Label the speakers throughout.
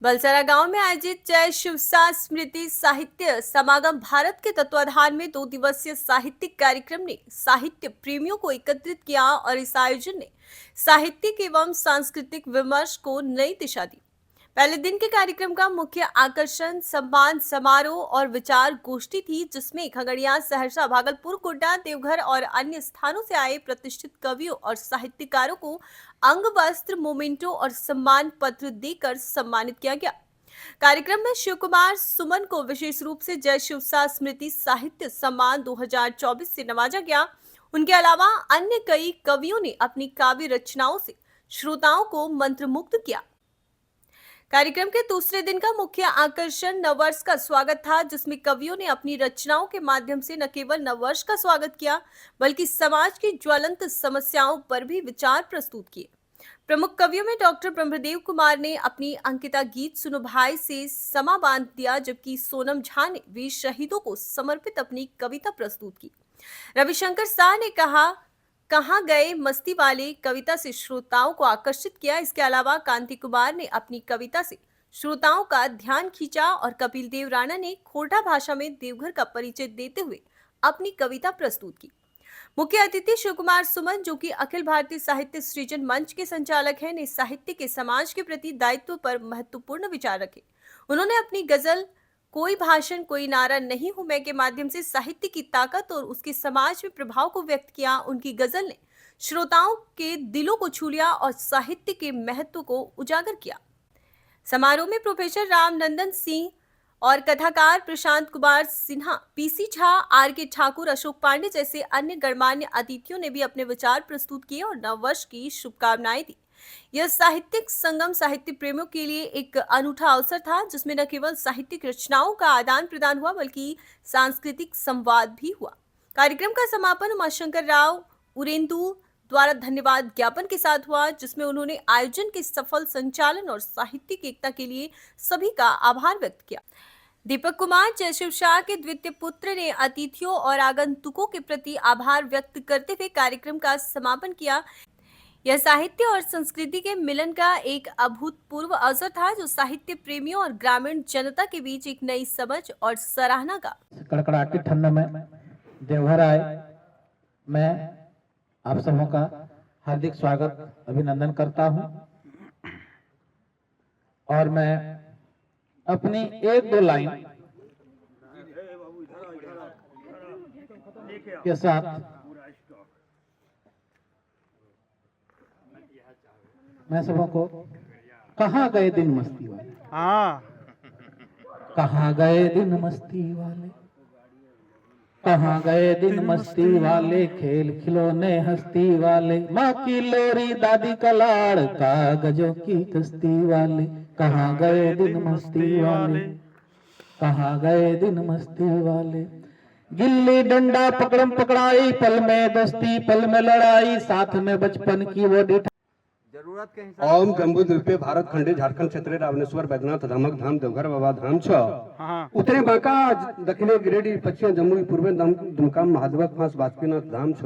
Speaker 1: बलसारा गांव में आयोजित जय शिवसा स्मृति साहित्य समागम भारत के तत्वाधान में 2 दिवसीय साहित्यिक कार्यक्रम ने साहित्य प्रेमियों को एकत्रित किया और इस आयोजन ने साहित्यिक एवं सांस्कृतिक विमर्श को नई दिशा दी। पहले दिन के कार्यक्रम का मुख्य आकर्षण सम्मान समारोह और विचार गोष्ठी थी, जिसमें खगड़िया, सहरसा, भागलपुर, गोड्डा, देवघर और अन्य स्थानों से आए प्रतिष्ठित कवियों और साहित्यकारों को अंग वस्त्र, मोमेंटो और सम्मान पत्र देकर सम्मानित किया गया। कार्यक्रम में शिव कुमार सुमन को विशेष रूप से जय शिवसा स्मृति साहित्य सम्मान 2024 से नवाजा गया। उनके अलावा अन्य कई कवियों ने अपनी काव्य रचनाओं से श्रोताओं को मंत्रमुग्ध किया। कार्यक्रम के दूसरे दिन का मुख्य आकर्षण नववर्ष का स्वागत था, जिसमें कवियों ने अपनी रचनाओं के माध्यम से न केवल नववर्ष का स्वागत किया, बल्कि समाज की ज्वलंत समस्याओं पर भी विचार प्रस्तुत किए। प्रमुख कवियों में डॉक्टर ब्रह्मदेव कुमार ने अपनी अंकिता गीत सुनो भाई से समा बांध दिया, जबकि सोनम झा ने वीर शहीदों को समर्पित अपनी कविता प्रस्तुत की। रविशंकर शाह ने कहाँ गए मस्ती वाले कविता से श्रोताओं को आकर्षित किया। इसके अलावा कांति कुमार ने अपनी कविता से श्रोताओं का ध्यान खींचा और कपिल देव राणा ने खोरठा भाषा में देवघर का परिचय देते हुए अपनी कविता प्रस्तुत की। मुख्य अतिथि शिव कुमार सुमन, जो कि अखिल भारतीय साहित्य सृजन मंच के संचालक हैं, ने साहित्य के समाज के प्रति दायित्व पर महत्वपूर्ण विचार रखे। उन्होंने अपनी गजल कोई भाषण कोई नारा नहीं हूं मैं के माध्यम से साहित्य की ताकत और उसके समाज में प्रभाव को व्यक्त किया। उनकी गजल ने श्रोताओं के दिलों को छू लिया और साहित्य के महत्व को उजागर किया। समारोह में प्रोफेसर रामनंदन सिंह और कथाकार प्रशांत कुमार सिन्हा, पीसी झा, आर के ठाकुर, अशोक पांडे जैसे अन्य गणमान्य अतिथियों ने भी अपने विचार प्रस्तुत किए और नववर्ष की शुभकामनाएं दी। यह साहित्यिक संगम साहित्य प्रेमियों के लिए एक अनूठा अवसर था, जिसमें न केवल साहित्यिक रचनाओं का आदान प्रदान हुआ, बल्कि सांस्कृतिक संवाद भी हुआ। कार्यक्रम का समापन उमाशंकर राव उरेंदु द्वारा धन्यवाद ज्ञापन के साथ हुआ, जिसमें उन्होंने आयोजन के सफल संचालन और साहित्यिक एकता के लिए सभी का आभार व्यक्त किया। दीपक कुमार जयशिव शाह के द्वितीय पुत्र ने अतिथियों और आगंतुकों के प्रति आभार व्यक्त करते हुए कार्यक्रम का समापन किया। यह साहित्य और संस्कृति के मिलन का एक अभूतपूर्व अवसर था, जो साहित्य प्रेमियों और ग्रामीण जनता के बीच एक नई समझ और सराहना का।
Speaker 2: कड़कड़ाती ठंड में देवघर आए, मैं आप सबों का हार्दिक स्वागत अभिनंदन करता हूं और मैं अपनी 1-2 लाइन के साथ मैं सबों को कहाँ गए दिन मस्ती वाले, कहाँ गए दिन मस्ती वाले, कहाँ गए दिन मस्ती वाले, खेल खिलौने हस्ती वाले, माँ की लोरी दादी का लाड़, कागजों की कश्ती वाले, कहाँ गए दिन मस्ती वाले, कहाँ गए दिन मस्ती वाले। गिल्ली डंडा पकड़म पकड़ाई, पल में दस्ती पल में लड़ाई, साथ में बचपन की वो
Speaker 3: जरूरत के हिसाब ओम जम्बू द्वीपे भारत खंडे झारखंड क्षेत्र रावणेश्वर बैद्यनाथ धामक धाम देवघर बाबा धाम छ उत्तरे बांका दक्षिणे गिरिडीह पश्चिम जमुई पूर्वे दुमकाम महादेवक फांस बासुकीनाथ धाम छ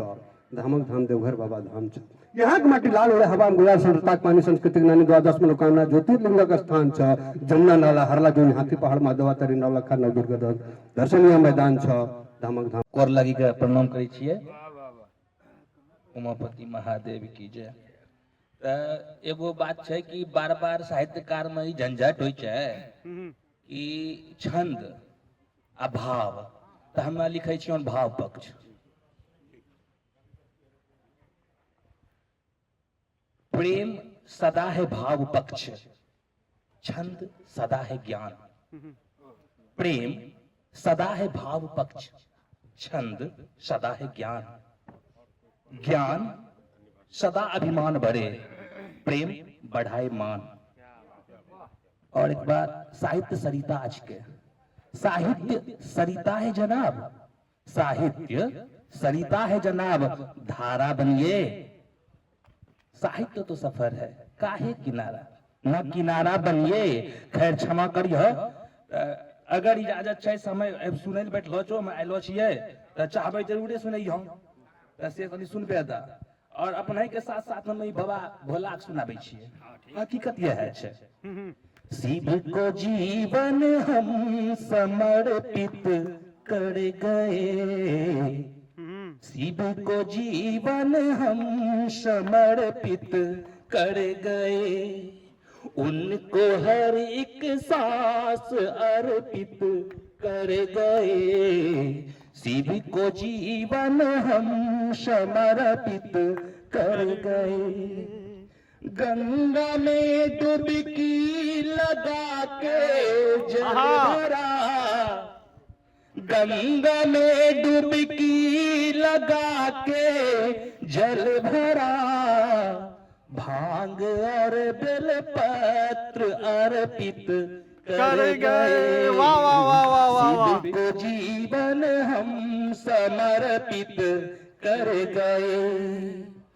Speaker 3: धामक धाम देवघर बाबा धाम छ। यहाँ के माटी लाल ओढ़े हवा गुलाल सुंदरता पानी सांस्कृतिक नानी 12 मनोकामना ज्योतिर्लिंग का स्थान छ जमुना नाला हरला जो हाथी पहाड़ माधवा तरी नवलखा नवदुर्गा दर्शनीय मैदान छ धामक धाम।
Speaker 4: कर लगी के प्रणाम करै छियै। उमापति महादेव की जय। एगो बात है कि बार बार साहित्यकार में ही झंझट हो कि छंद अभाव, तो हम लिखे छियै भाव पक्ष। प्रेम सदा है भाव पक्ष, छंद सदा है ज्ञान। प्रेम सदा है भाव पक्ष, छंद सदा है ज्ञान। ज्ञान सदा अभिमान बढ़े, प्रेम बढ़ाए मान। और एक बार साहित्य सरिता आज के, साहित्य सरिता है जनाब, साहित्य सरिता है जनाब, धारा बनिए। साहित्य तो सफर है, काहे किनारा न किनारा बनिए। खैर क्षमा करिए, अगर इजाजत है समय सुनै बैठलो छो मैं आइलो छियै त चाहबै जरूरे सुनै हम से कनी सुनबे दा। और अपने के साथ साथ हम बाबा भोला के सुनाबे छियै। हकीकत यह है शिव को जीवन हम समर्पित कर गए, शिव को जीवन हम समर्पित कर गए, उनको हर एक सांस अर्पित कर गए, शिव को जीवन हम समर्पित कर गए। गंगा में डुबकी लगा के जल भरा, गंगा में डुबकी लगा के जल भरा, भांग और बेलपत्र अर्पित कर गए।
Speaker 5: वाह वाह वाह वाह वाह वाह।
Speaker 4: शिव को जीवन हम समर्पित कर गए।